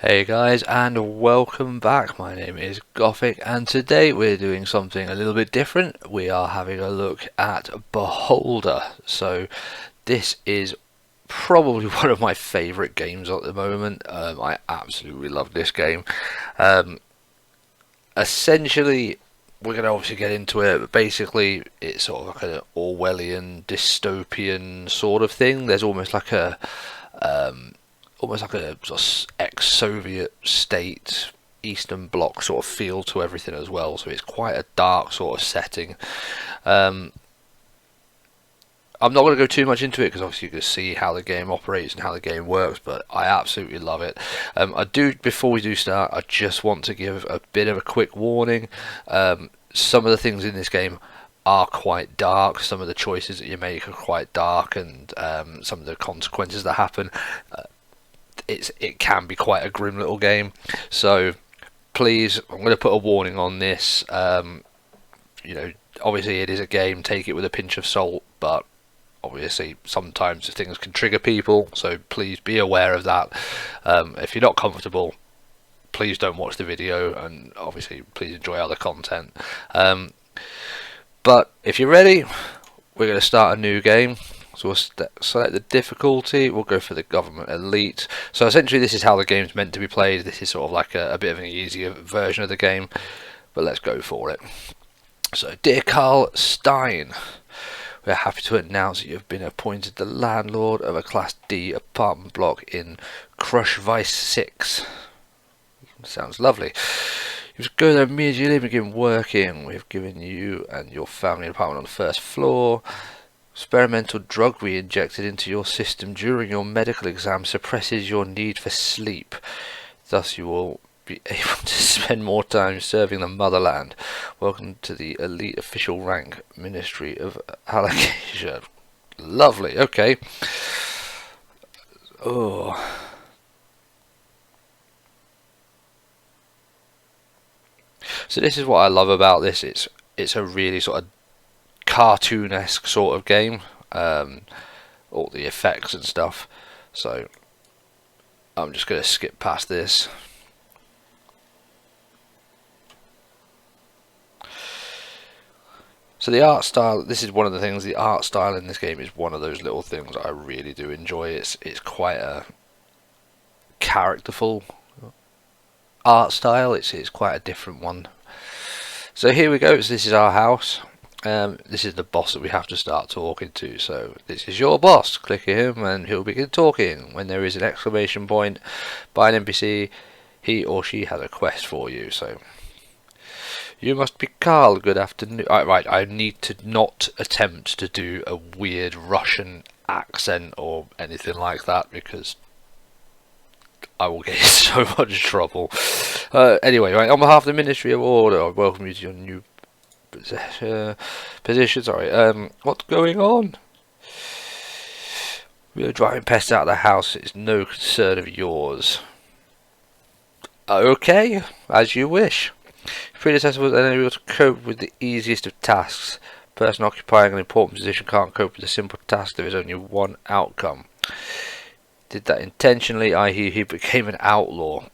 Hey guys, and welcome back. My name is Gothic, and today we're doing something a little bit different. We are having a look at Beholder. So this is probably one of my favourite games at the moment. I absolutely love this game. Um, Essentially, we're going to obviously get into it, but basically it's sort of like an Orwellian dystopian sort of thing. There's um, almost like a sort of ex-Soviet state Eastern Bloc sort of feel to everything as well. So it's quite a dark sort of setting. Um, I'm not going to go too much into it because obviously you can see how the game operates and how the game works, but I absolutely love it. Before we do start, I just want to give a bit of a quick warning. Some of the things in this game are quite dark. Some of the choices that you make are quite dark, and some of the consequences that happen. It can be quite a grim little game. So please, I'm going to put a warning on this. Obviously it is a game. Take it with a pinch of salt, but obviously sometimes things can trigger people, so please be aware of that. If you're not comfortable, please don't watch the video, and obviously please enjoy other content. But if you're ready, we're going to start a new game. So we'll select the difficulty. We'll go for the government elite. So essentially this is how the game's meant to be played. This is sort of like a bit of an easier version of the game, but let's go for it. So, dear Carl Stein, we are happy to announce that you have been appointed the landlord of a Class D apartment block in Krushvice 6. Sounds lovely. You must go there immediately and begin working. We have given you and your family an apartment on the first floor. Experimental drug we injected into your system during your medical exam suppresses your need for sleep. Thus you will be able to spend more time serving the motherland. Welcome to the elite official rank Ministry of Allocation. Lovely, okay. Oh. So this is what I love about this. It's a really sort of cartoon-esque sort of game. All the effects and stuff. So I'm just going to skip past this. So the art style, this is one of the things, the art style in this game is one of those little things I really do enjoy. It's quite a characterful art style. It's quite a different one. So here we go. So this is our house. This is the boss that we have to start talking to. So this is your boss. Click him and he'll begin talking. When there is an exclamation point by an NPC, he or she has a quest for you. So you must be Carl. Good afternoon. Right, I need to not attempt to do a weird Russian accent or anything like that because I will get in so much trouble. Anyway, right, on behalf of the Ministry of Order, I welcome you to your new position. Sorry. What's going on? We are driving pests out of the house. It's no concern of yours. Okay, as you wish. Predecessor was unable to cope with the easiest of tasks. A person occupying an important position can't cope with a simple task. There is only one outcome. Did that intentionally, i.e. he became an outlaw.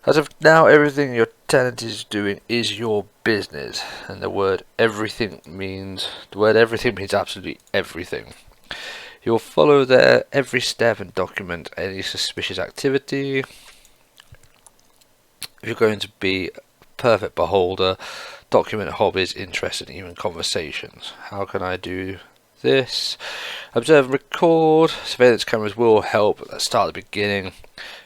As of now, everything your tenant is doing is your business, and the word everything means absolutely everything. You'll follow their every step and document any suspicious activity. If you're going to be a perfect beholder, document hobbies, interests, and even conversations. How can I do this? Observe and record. Surveillance cameras will help. Let's start at the beginning.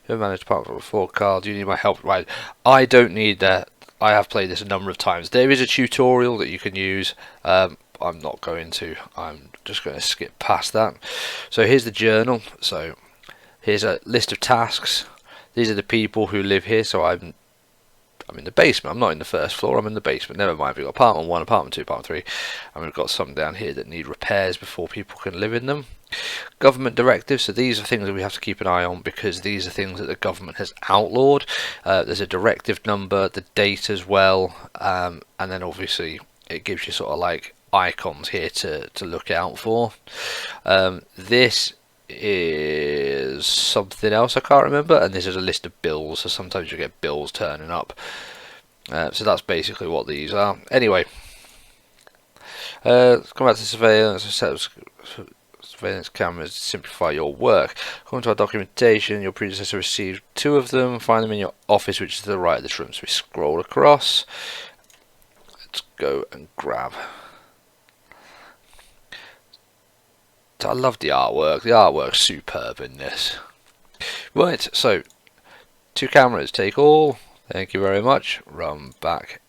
You managed department before, Carl. Do you need my help? Right. I don't need that. I have played this a number of times. There is a tutorial that you can use. I'm not going to. I'm just going to skip past that. So here's the journal. So here's a list of tasks. These are the people who live here. So I'm in the basement. I'm not in the first floor. I'm in the basement. Never mind. We've got apartment 1, apartment 2, apartment 3. And we've got some down here that need repairs before people can live in them. Government directives. So these are things that we have to keep an eye on because these are things that the government has outlawed. There's a directive number, the date as well. And then obviously it gives you sort of like icons here to look out for. This is something else I can't remember, and this is a list of bills, so sometimes you get bills turning up. So that's basically what these are. Anyway, let's come back to surveillance. Surveillance cameras to simplify your work. According to our documentation, your predecessor received 2 of them. Find them in your office, which is to the right of this room. So we scroll across. Let's go and grab. I love the artwork. The artwork's superb in this. Right, so 2 cameras, take all. Thank you very much. Run back.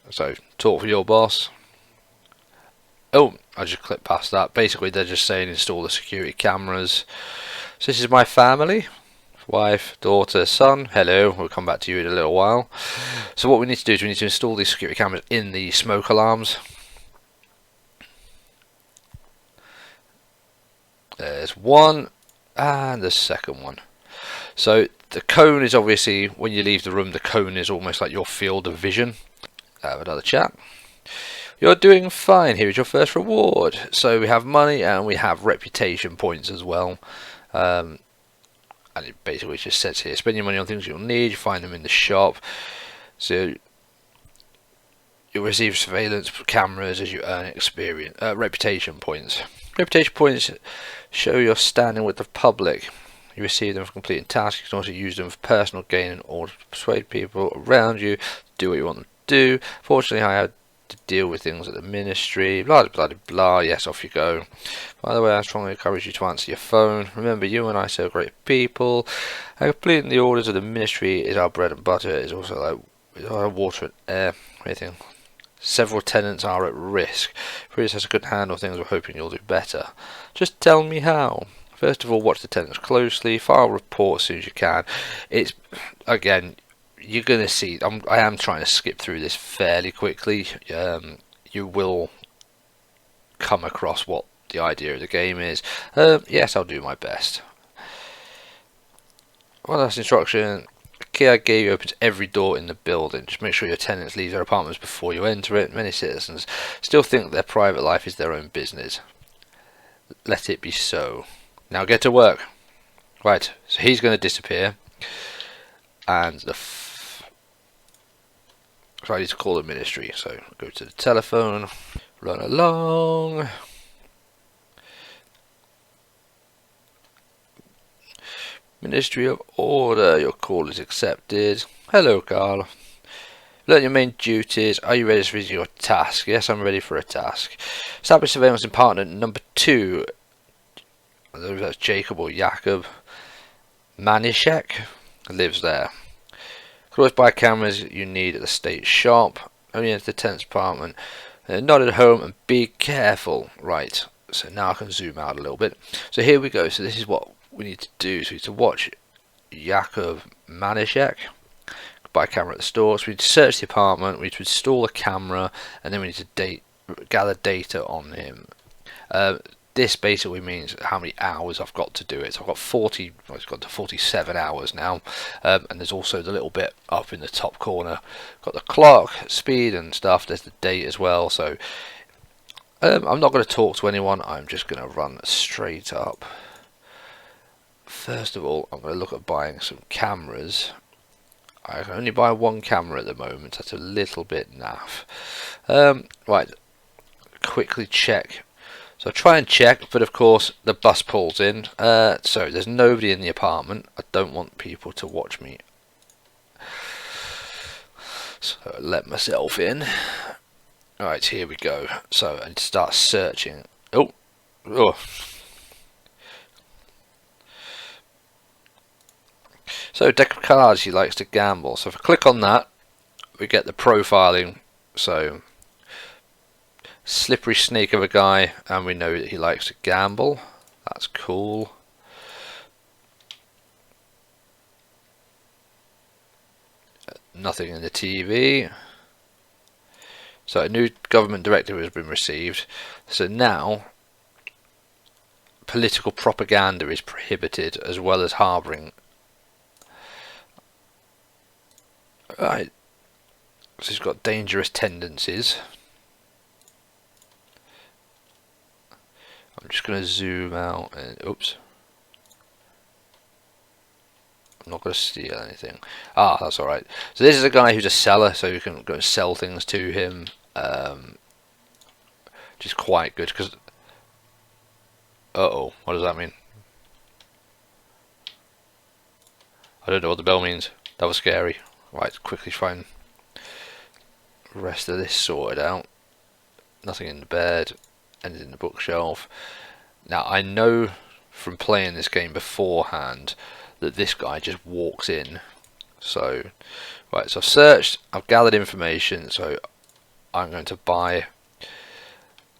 So talk for your boss. Oh, I just clicked past that. Basically, they're just saying install the security cameras. So this is my family. Wife, daughter, son. Hello, we'll come back to you in a little while. So what we need to do is we need to install these security cameras in the smoke alarms. There's one and the second one. So the cone is obviously, when you leave the room, the cone is almost like your field of vision. Have another chat. You're doing fine. Here is your first reward. So we have money and we have reputation points as well. And it basically just says here, spend your money on things you'll need. You find them in the shop. So you'll receive surveillance cameras as you earn experience, reputation points. Reputation points show your standing with the public. You receive them for completing tasks. You can also use them for personal gain in order to persuade people around you to do what you want them to do. Fortunately, I had to deal with things at the ministry, blah blah blah blah. Yes, off you go. By the way, I strongly encourage you to answer your phone. Remember, you and I serve great people, and completing the orders of the ministry is our bread and butter. It's also like water and air, everything. Several tenants are at risk. Predecessor couldn't handle things. We're hoping you'll do better. Just tell me how. First of all, watch the tenants closely. File reports as soon as you can. It's, again, you're going to see, I am trying to skip through this fairly quickly. You will come across what the idea of the game is. Yes, I'll do my best. One last instruction. The key I gave you opens every door in the building. Just make sure your tenants leave their apartments before you enter it. Many citizens still think their private life is their own business. Let it be so. Now get to work. Right, so he's going to disappear. And so I need to call the ministry. So go to the telephone, run along. Ministry of Order, your call is accepted. Hello, Carl. Learn your main duties. Are you ready to visit your task? Yes, I'm ready for a task. Establish surveillance in partner number 2. I don't know if that's Jacob or Jakob. Manischek lives there. Close by cameras you need at the state shop. Only enter the tenant's apartment. Not at home and be careful. Right, so now I can zoom out a little bit. So here we go. So this is what we need to do. So we need to watch Jakob Manischek. Buy a camera at the store. So we need to search the apartment. We need to install a camera, and then we need to gather data on him. This basically means how many hours I've got to do it. So I've got 40, well, it's got to 47 hours now. And there's also the little bit up in the top corner. Got the clock, speed and stuff. There's the date as well. So I'm not going to talk to anyone. I'm just going to run straight up. First of all, I'm going to look at buying some cameras. I can only buy 1 camera at the moment. That's a little bit naff. Right, quickly check. So I try and check, but of course the bus pulls in. So there's nobody in the apartment. I don't want people to watch me. So I let myself in. Alright, here we go. So I need to start searching. Oh. So deck of cards, he likes to gamble. So if I click on that, we get the profiling. So slippery snake of a guy, and we know that he likes to gamble. That's cool. Nothing in the TV. So a new government directive has been received. So now political propaganda is prohibited, as well as harbouring. Right. So he's got dangerous tendencies. I'm just going to zoom out and oops. I'm not going to steal anything. Ah, that's alright. So this is a guy who's a seller, so you can go and sell things to him, which is quite good because. Uh-oh, what does that mean? I don't know what the bell means. That was scary. Right, quickly try and rest of this sorted out. Nothing in the bed, and in the bookshelf. Now I know from playing this game beforehand that this guy just walks in. So, right, so I've searched, I've gathered information, so I'm going to buy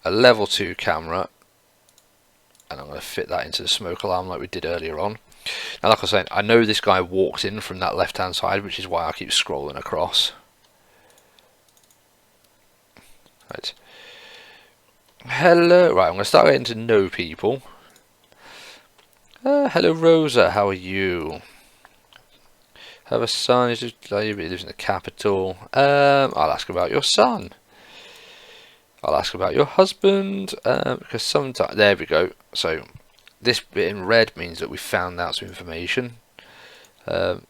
a level 2 camera and I'm going to fit that into the smoke alarm like we did earlier on. Now like I was saying, I know this guy walks in from that left hand side, which is why I keep scrolling across. Right. Hello, right, I'm going to start getting to know people. Hello Rosa, how are you? Have a son, he lives in the capital. I'll ask about your son. I'll ask about your husband, because sometimes, there we go. So this bit in red means that we found out some information. I'll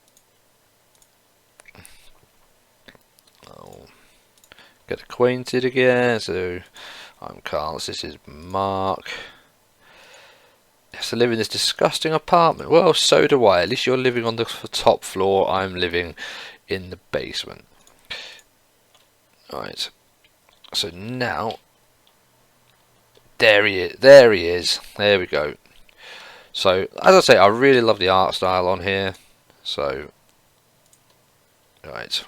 get acquainted again. So I'm Carl, this is Mark. Yes, I live in this disgusting apartment. Well, so do I. At least you're living on the top floor. I'm living in the basement. Right. So now, there he is. There he is. There we go. So, as I say, I really love the art style on here. So, right.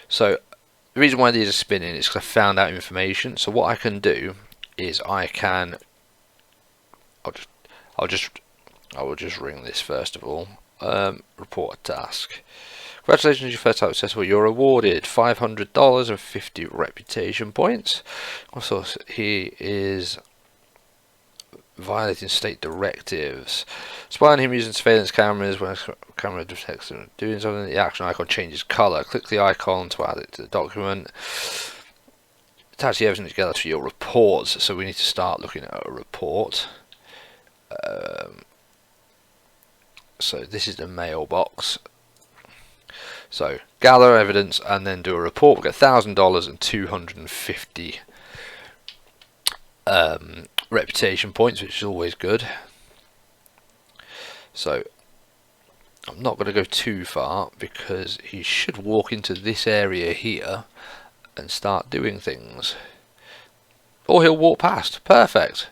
So, the reason why these are spinning is because I found out information. So what I can do is I can. I will just ring this first of all. Report a task. Congratulations, your first time successful. You're awarded $500 and 50 reputation points. Also, he is violating state directives. Spying him using surveillance cameras. When a camera detects him doing something, the action icon changes colour. Click the icon to add it to the document. Attach the evidence together to your reports. So we need to start looking at a report. So this is the mailbox. So gather evidence and then do a report. We'll get $1,000 and 250 reputation points, which is always good. So I'm not going to go too far because he should walk into this area here and start doing things. Or he'll walk past. Perfect.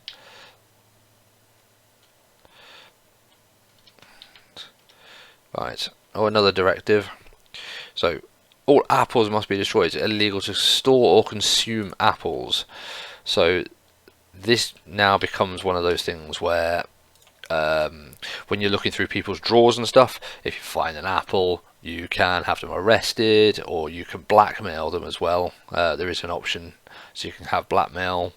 Right. Oh, another directive. So, all apples must be destroyed. It's illegal to store or consume apples. So, this now becomes one of those things where when you're looking through people's drawers and stuff, if you find an apple, you can have them arrested, or you can blackmail them as well. There is an option, so you can have blackmail.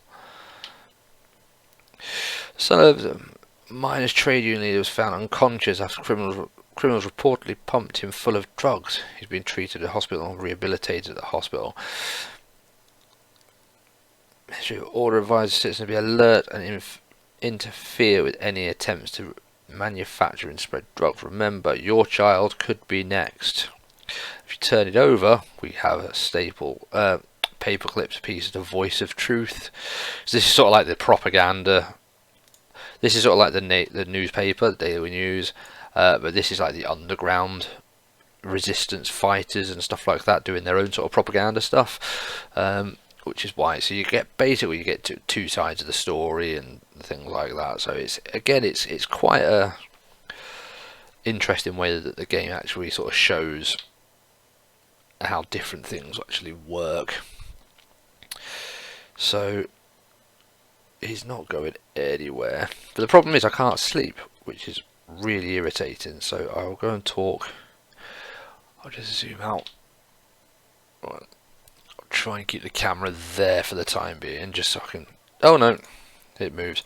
Son of a miners trade union leader was found unconscious after criminals reportedly pumped him full of drugs. He's been treated at the hospital and rehabilitated at the hospital. Order advises citizens to be alert and interfere with any attempts to manufacture and spread drugs. Remember, your child could be next. If you turn it over, we have a staple paper clips piece of the voice of truth. So this is sort of like the propaganda. This is sort of like the newspaper, the Daily News. But this is like the underground resistance fighters and stuff like that doing their own sort of propaganda stuff, which is why. So you get basically you get two sides of the story and things like that. So it's quite a interesting way that the game actually sort of shows how different things actually work. So he's not going anywhere. But the problem is I can't sleep, which is really irritating. So I'll go and talk. I'll just zoom out. Right. I'll try and keep the camera there for the time being, just so I can. Oh no, it moves.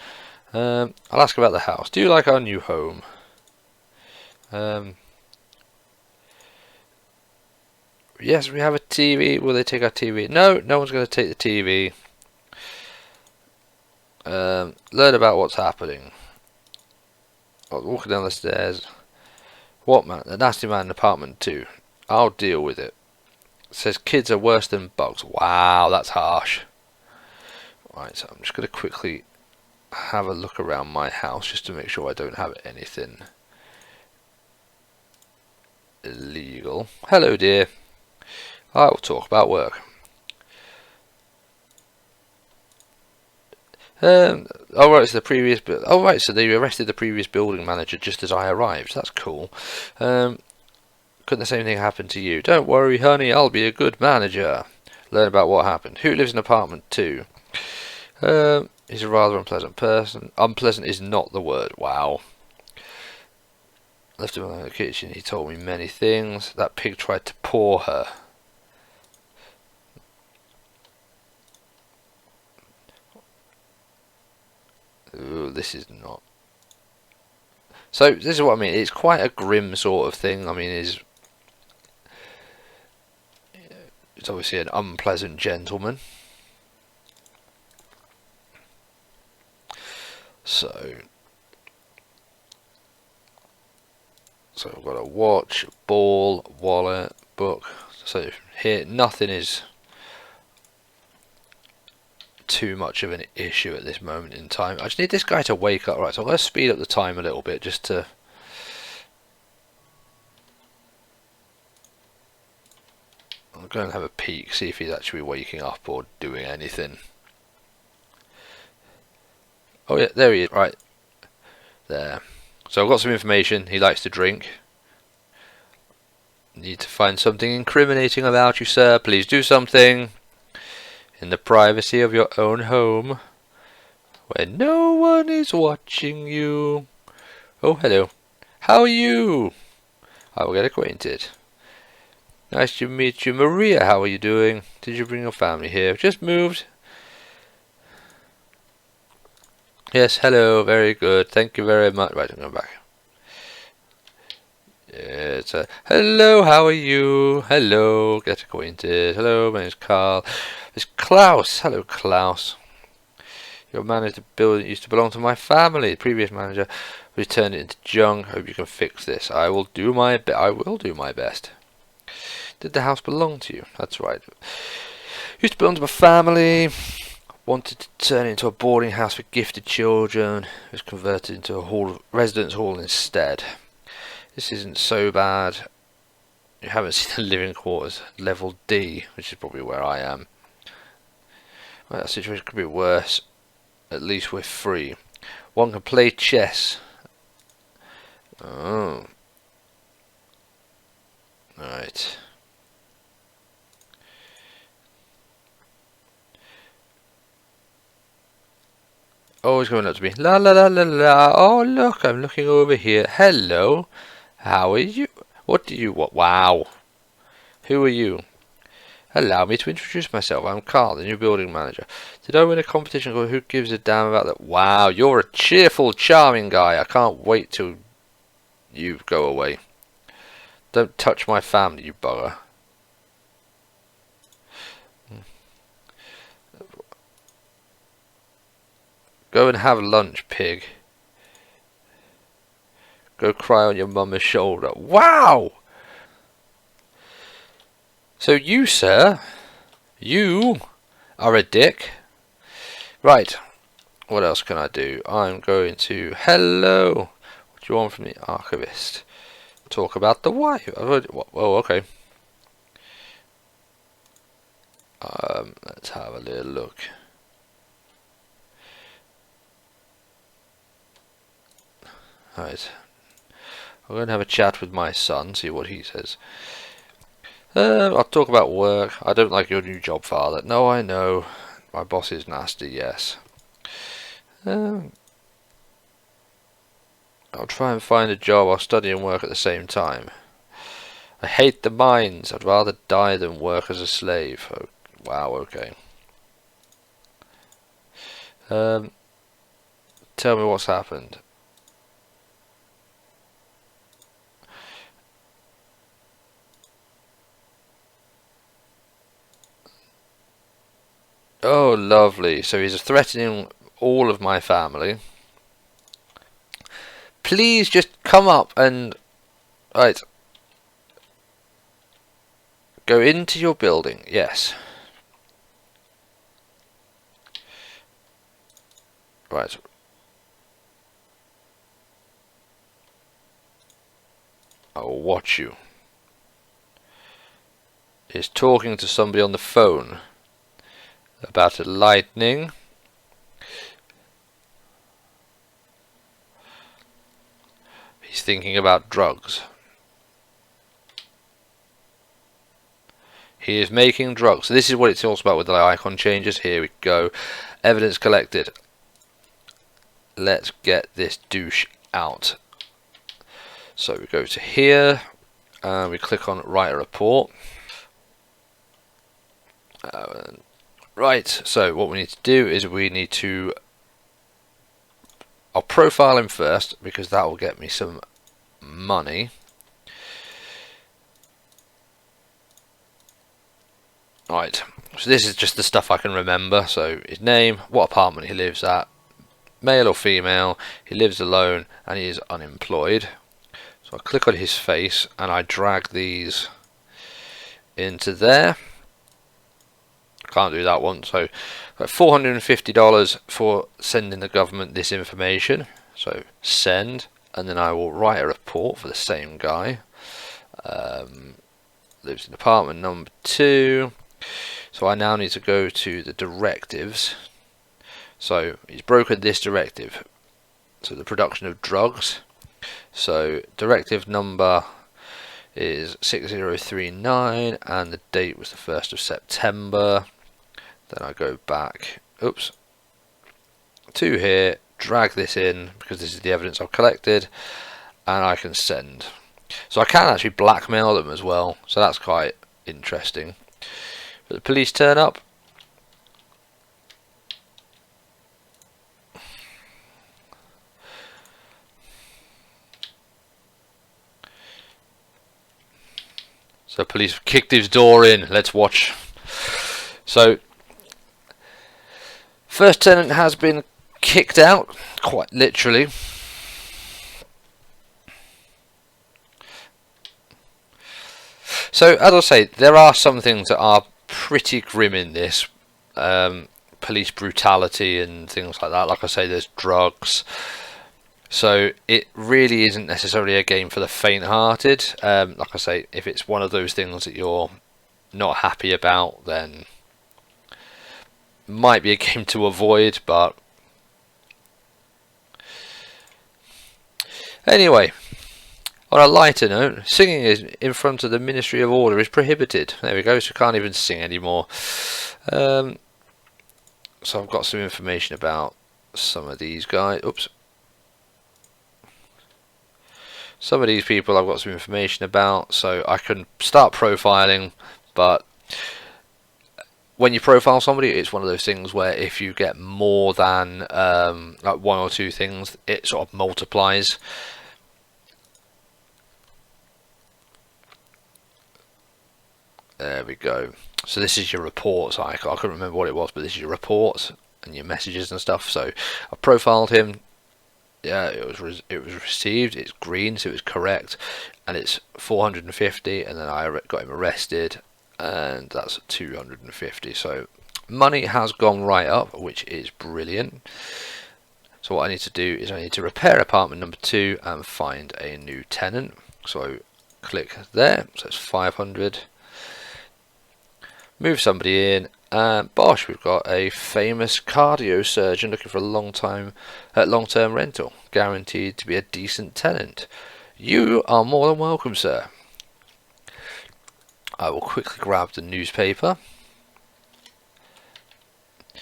I'll ask about the house. Do you like our new home? Yes, we have a TV. Will they take our TV? No, no one's going to take the TV. Learn about what's happening. I was walking down the stairs. What man? A nasty man in apartment 2. I'll deal with it. Says kids are worse than bugs. Wow, that's harsh. Right, so I'm just going to quickly have a look around my house just to make sure I don't have anything illegal. Hello, dear. I will talk about work. Oh right, so so they arrested the previous building manager just as I arrived. That's cool. Couldn't the same thing happen to you? Don't worry, honey. I'll be a good manager. Learn about what happened. Who lives in apartment 2? He's a rather unpleasant person. Unpleasant is not the word. Wow. Left him alone in the kitchen. He told me many things. That pig tried to paw her. Ooh, this is not. So this is what I mean. It's quite a grim sort of thing. I mean, it's obviously an unpleasant gentleman. So I've got a watch, ball, wallet, book. So here, nothing is too much of an issue at this moment in time. I just need this guy to wake up. Right, so I'm going to speed up the time a little bit just to... I'm going to have a peek, see if he's actually waking up or doing anything. Oh yeah, there he is. Right. There. So I've got some information. He likes to drink. Need to find something incriminating about you, sir. Please do something. In the privacy of your own home. Where no one is watching you. Oh, hello. How are you? I will get acquainted. Nice to meet you. Maria, how are you doing? Did you bring your family here? Just moved. Yes, hello. Very good. Thank you very much. Right, I'm going back. It's hello, how are you? Hello, get acquainted. Hello, my name's Carl. It's Klaus. Hello, Klaus. Your manager building used to belong to my family. The previous manager returned it into junk. Hope you can fix this. I will do my best. Did the house belong to you? That's right. Used to belong to my family. Wanted to turn it into a boarding house for gifted children. It was converted into a residence hall instead. This isn't so bad. You haven't seen the living quarters. Level D, which is probably where I am. Well, that situation could be worse. At least we're free. One can play chess. Oh. Right. Oh, he's going up to me. La la la la la. Oh, look, I'm looking over here. Hello. How are you? What do you want? Wow. Who are you? Allow me to introduce myself. I'm Carl, the new building manager. Did I win a competition? Who gives a damn about that? Wow, you're a cheerful, charming guy. I can't wait till you go away. Don't touch my family, you bugger. Go and have lunch, pig. Go cry on your mama's shoulder. Wow! So you, sir, you are a dick. Right. What else can I do? I'm going to... Hello. What do you want from the archivist? Talk about the wife. Oh, okay. Let's have a little look. Right. I'm going to have a chat with my son, see what he says. I'll talk about work. I don't like your new job, father. No, I know. My boss is nasty, yes. I'll try and find a job. I'll study and work at the same time. I hate the mines. I'd rather die than work as a slave. Oh, wow, okay. Tell me what's happened. Oh, lovely. So he's threatening all of my family. Please just come up and right. Go into your building. Yes. Right. I will watch you. He's talking to somebody on the phone about a lightning. He's thinking about drugs. He is making drugs. So this is what it talks about with the icon changes. Here we go. Evidence collected. Let's get this douche out. So we go to here and we click on write a report. Right, so what we need to do is we need to, I'll profile him first because that will get me some money. Right, so this is just the stuff I can remember. So his name, what apartment he lives at, male or female, he lives alone and he is unemployed. So I click on his face and I drag these into there. Can't do that one. So $450 for sending the government this information. So send, and then I will write a report for the same guy. Lives in apartment number 2. So I now need to go to the directives. So he's broken this directive. So the production of drugs. So directive number is 6039 and the date was the 1st of September. Then I go back, oops, to here, drag this in because this is the evidence I've collected, and I can send. So I can actually blackmail them as well, so that's quite interesting. But the police turn up. So police kicked his door in. Let's watch. So first tenant has been kicked out, quite literally. So as I say, there are some things that are pretty grim in this. Police brutality and things like that. Like I say, there's drugs. So it really isn't necessarily a game for the faint-hearted. Like I say, if it's one of those things that you're not happy about, then might be a game to avoid. But anyway, on a lighter note, singing in front of the Ministry of Order is prohibited. There we go, so I can't even sing anymore. So I've got some information about some of these guys. Oops. Some of these people I've got some information about, so I can start profiling. But when you profile somebody, it's one of those things where if you get more than like 1 or 2 things, it sort of multiplies. There we go. So this is your reports. I couldn't remember what it was, but this is your reports and your messages and stuff. So I profiled him. Yeah, it was received. It's green, so it was correct, and it's 450. And then I got him arrested, and that's 250. So money has gone right up, which is brilliant. So what I need to do is I need to repair apartment number 2 and find a new tenant. So click there. So it's 500. Move somebody in, and bosh, we've got a famous cardio surgeon looking for a long-term rental, guaranteed to be a decent tenant. You are more than welcome, sir. I will quickly grab the newspaper. The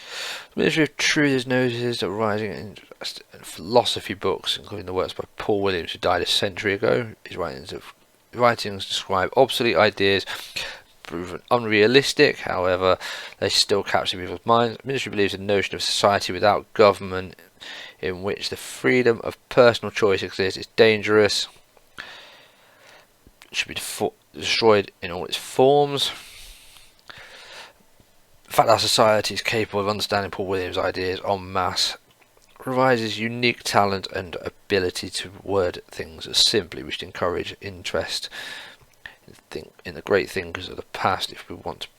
Ministry of Truth has noticed a rising interest in philosophy books, including the works by Paul Williams, who died a century ago. His writings describe obsolete ideas proven unrealistic, however they still capture people's minds. The ministry believes the notion of society without government, in which the freedom of personal choice exists, is dangerous. It should be destroyed in all its forms. The fact that society is capable of understanding Paul Williams' ideas en masse provides his unique talent and ability to word things as simply, which encourage interest in the great thinkers of the past if we want to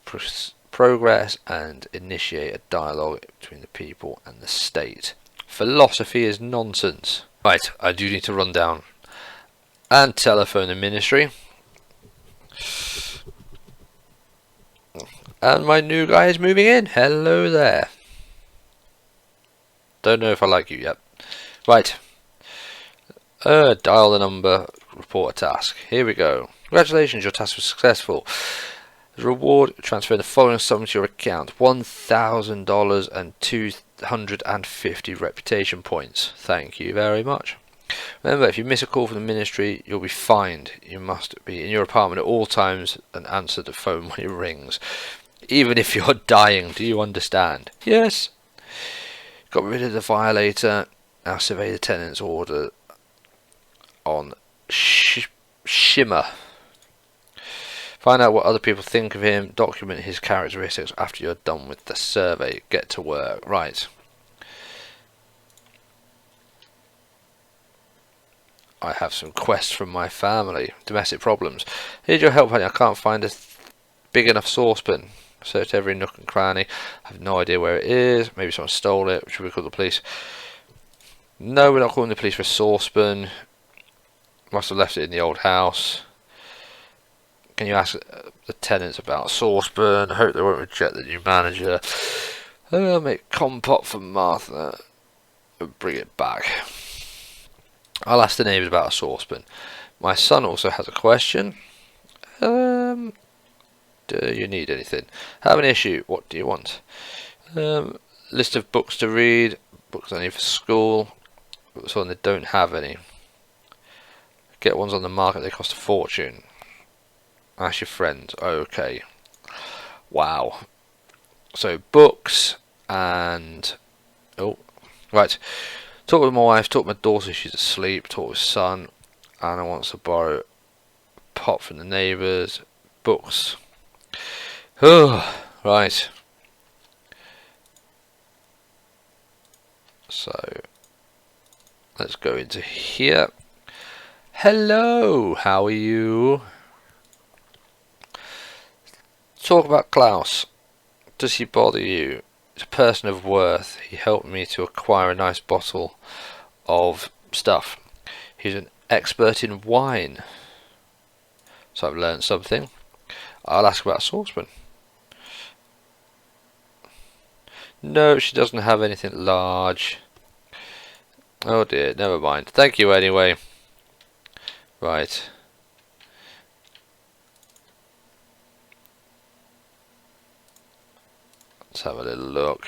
progress and initiate a dialogue between the people and the state. Philosophy is nonsense. Right, I do need to run down and telephone the ministry. And my new guy is moving in. Hello there. Don't know if I like you yet. Right. Dial the number, report a task. Here we go. Congratulations, your task was successful. As a reward, transfer the following sums to your account: $1,000 and 250 reputation points. Thank you very much. Remember, if you miss a call from the ministry, you'll be fined. You must be in your apartment at all times and answer the phone when it rings. Even if you're dying, do you understand? Yes. Got rid of the violator. Now survey the tenant's order on Shimmer. Find out what other people think of him. Document his characteristics after you're done with the survey. Get to work. Right. I have some quests from my family. Domestic problems. Here's your help, honey. I can't find a big enough saucepan. Searched every nook and cranny. I have no idea where it is. Maybe someone stole it. Should we call the police? No, we're not calling the police for a saucepan. Must have left it in the old house. Can you ask the tenants about a saucepan? I hope they won't reject the new manager. I'll make compote for Martha and bring it back. I'll ask the neighbours about a saucepan. My son also has a question. Do you need anything? Have an issue. What do you want? List of books to read. Books I need for school. So they don't have any. Get ones on the market. They cost a fortune. Ask your friends. Okay. Wow. So books and right. Talk with my wife. Talk with my daughter. She's asleep. Talk with son. Anna wants to borrow pot from the neighbours. Books. Oh, right. So let's go into here. Hello. How are you? Talk about Klaus. Does he bother you? He's a person of worth. He helped me to acquire a nice bottle of stuff. He's an expert in wine. So I've learned something. I'll ask about a saucepan. No, she doesn't have anything large. Oh dear, never mind. Thank you anyway. Right. Let's have a little look.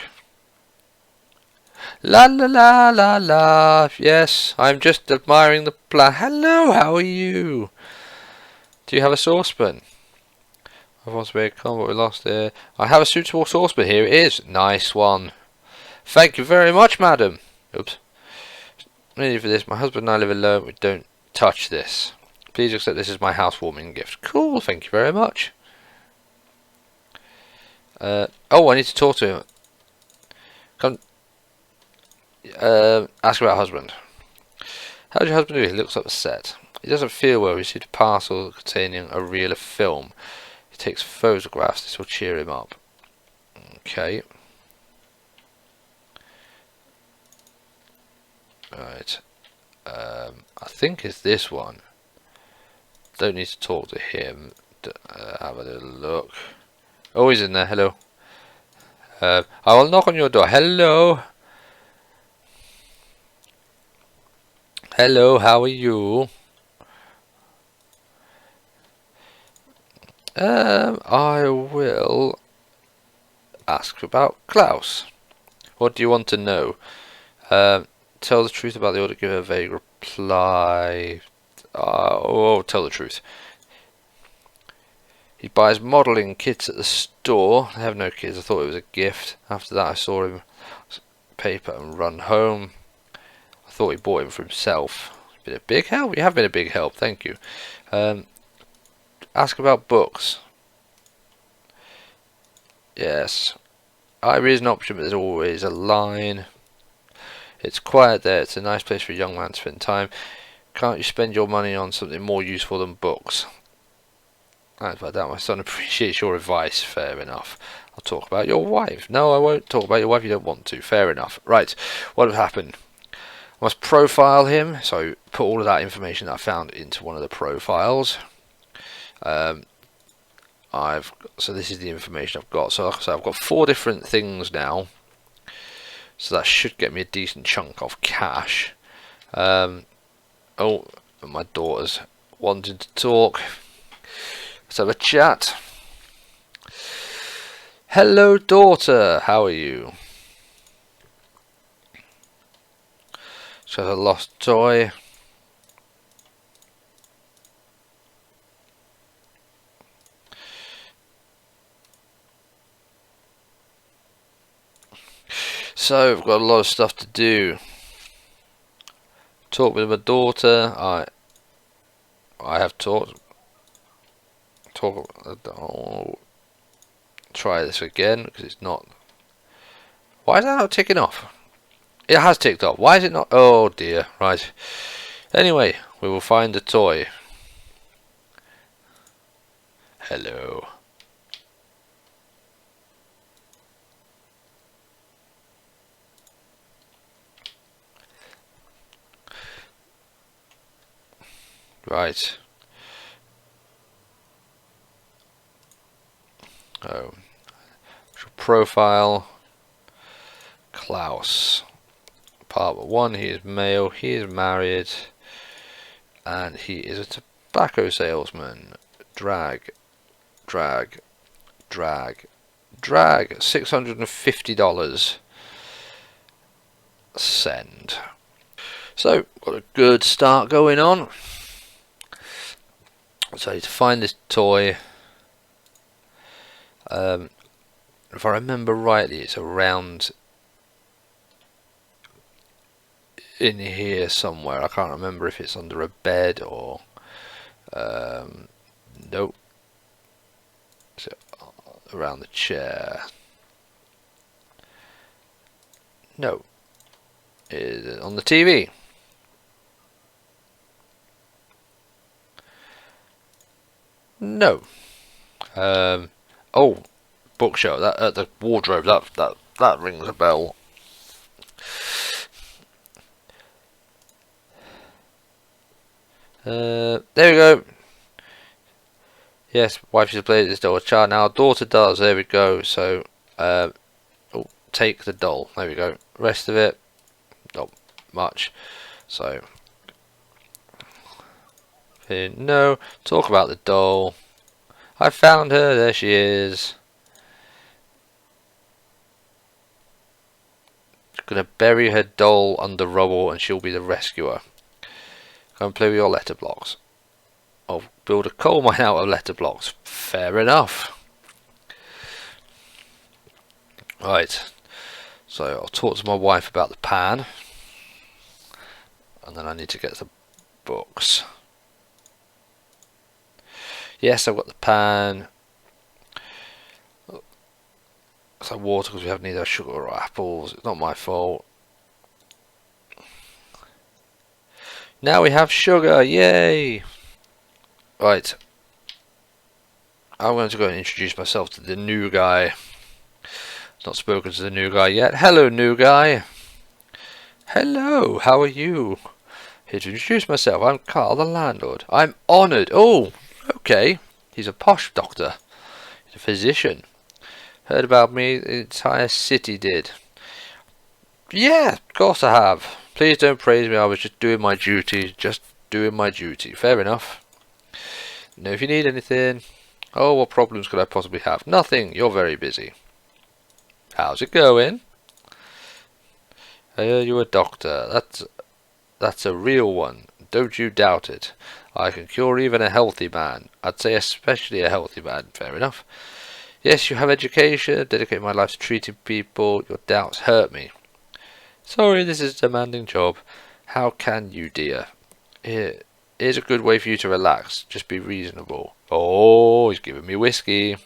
La la la la la. Yes, I'm just admiring the plant. Hello, how are you? Do you have a saucepan? I've lost a big con, but we lost it. I have a suitable saucepan. Here it is. Nice one. Thank you very much, madam. Oops. Ready for this. My husband and I live alone. We don't touch this. Please accept this as my housewarming gift. Cool. Thank you very much. Oh, I need to talk to him. Come. Ask about husband. How's your husband doing? He looks upset. He doesn't feel well. He received a parcel containing a reel of film. He takes photographs. This will cheer him up. Okay. Right. I think it's this one. Don't need to talk to him. Have a little look. Oh, he's in there. Hello. I will knock on your door. Hello. Hello, how are you? I will ask about Klaus. What do you want to know? Tell the truth about the order. Give a vague reply. Tell the truth. He buys modelling kits at the store. I have no kids. I thought it was a gift. After that, I saw him paper and run home. I thought he bought him for himself. Been a big help. You have been a big help. Thank you. Ask about books. Yes. Ivory is an option, but there's always a line. It's quiet there. It's a nice place for a young man to spend time. Can't you spend your money on something more useful than books? That's what I doubt my son appreciates your advice. Fair enough. I'll talk about your wife. No, I won't talk about your wife. You don't want to. Fair enough. Right. What happened? I must profile him. So put all of that information that I found into one of the profiles. So this is the information I've got. So like I said, I've got 4 different things now. So that should get me a decent chunk of cash. Oh, my daughter's wanting to talk. Let's have a chat. Hello, daughter. How are you? She has a lost toy. So I've got a lot of stuff to do. Talk with my daughter. I have talked. Oh, try this again because it's not. Why is that not ticking off? It has ticked off. Why is it not? Oh dear. Right. Anyway, we will find the toy. Hello. Right. Oh. Profile. Klaus. Part 1. He is male. He is married. And he is a tobacco salesman. Drag. Drag. Drag. Drag. $650. Send. So, got a good start going on. So I need to find this toy. If I remember rightly, it's around in here somewhere. I can't remember if it's under a bed or nope. So, around the chair. No. Is it on the TV? No. Oh, bookshelf. That the wardrobe. That rings a bell. There we go. Yes, wife should play this doll. A child now. Daughter does. There we go. So, oh, take the doll. There we go. Rest of it, not much. So, no. Talk about the doll. I found her. There she is. Gonna bury her doll under rubble, and she'll be the rescuer. Go and play with your letter blocks. I'll build a coal mine out of letter blocks. Fair enough. Right. So I'll talk to my wife about the pan. And then I need to get the books. Yes, I've got the pan. So water because we haven't neither sugar or apples. It's not my fault. Now we have sugar. Yay! Right. I'm going to go and introduce myself to the new guy. Not spoken to the new guy yet. Hello, new guy. Hello, how are you? Here to introduce myself. I'm Carl, the landlord. I'm honoured. Oh, okay. He's a posh doctor. He's a physician. Heard about me, the entire city did. Yeah, of course I have. Please don't praise me, I was just doing my duty. Just doing my duty. Fair enough. Know if you need anything. Oh, what problems could I possibly have? Nothing, you're very busy. How's it going? You're a doctor. That's a real one. Don't you doubt it. I can cure even a healthy man. I'd say especially a healthy man. Fair enough. Yes, you have education. Dedicate my life to treating people. Your doubts hurt me. Sorry, this is a demanding job. How can you, dear? Here's a good way for you to relax. Just be reasonable. Oh, he's giving me whiskey.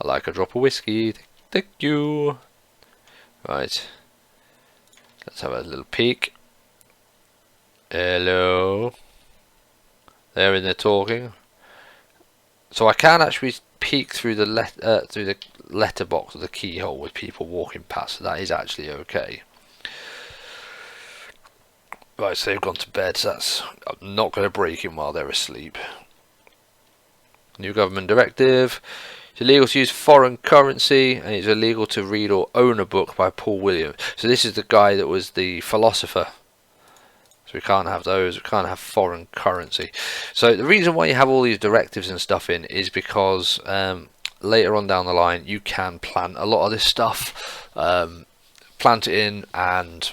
I like a drop of whiskey. Thank you. Right, let's have a little peek. Hello. They're in there talking. So I can actually peek through the letterbox or the keyhole with people walking past. So that is actually okay. Right, so they've gone to bed. So I'm not going to break in while they're asleep. New government directive. It's illegal to use foreign currency, and it's illegal to read or own a book by Paul Williams. So this is the guy that was the philosopher. So we can't have those. We can't have foreign currency. So the reason why you have all these directives and stuff in is because later on down the line you can plant a lot of this stuff. Plant it in, and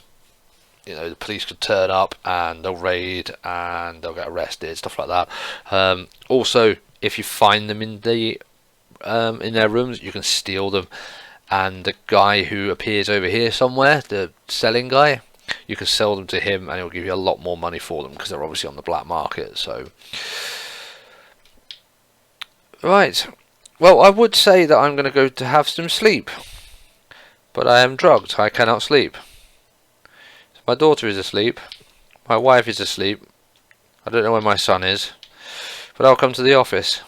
you know the police could turn up and they'll raid and they'll get arrested, stuff like that. Also, if you find them in their rooms, you can steal them. And the guy who appears over here somewhere, the selling guy, you can sell them to him and he'll give you a lot more money for them because they're obviously on the black market. So right, well, I would say that I'm going to go to have some sleep, but I am drugged. I cannot sleep. So my daughter is asleep, my wife is asleep, I don't know where my son is, but I'll come to the office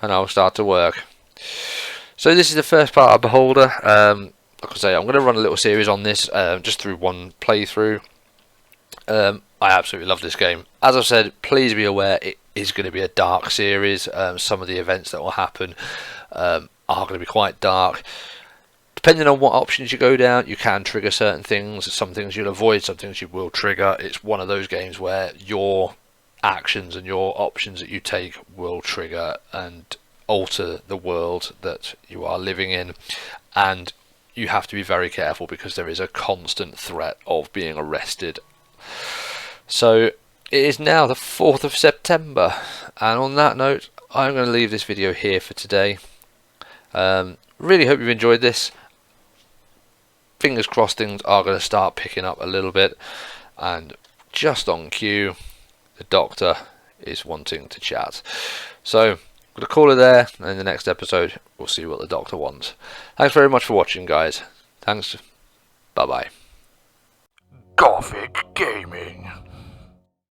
and I'll start to work. So this is the first part of Beholder. Like I say, I'm going to run a little series on this, just through one playthrough. I absolutely love this game. As I've said, please be aware it is going to be a dark series. Some of the events that will happen are going to be quite dark. Depending on what options you go down, you can trigger certain things. Some things you'll avoid, some things you will trigger. It's one of those games where your actions and your options that you take will trigger and alter the world that you are living in. And you have to be very careful because there is a constant threat of being arrested. So it is now the 4th of September, and on that note I'm going to leave this video here for today. Really hope you've enjoyed this. Fingers crossed things are going to start picking up a little bit, and just on cue the doctor is wanting to chat. So I'm going to call it there, and in the next episode we'll see what the doctor wants. Thanks very much for watching, guys. Thanks. Bye bye. Gothic Gaming.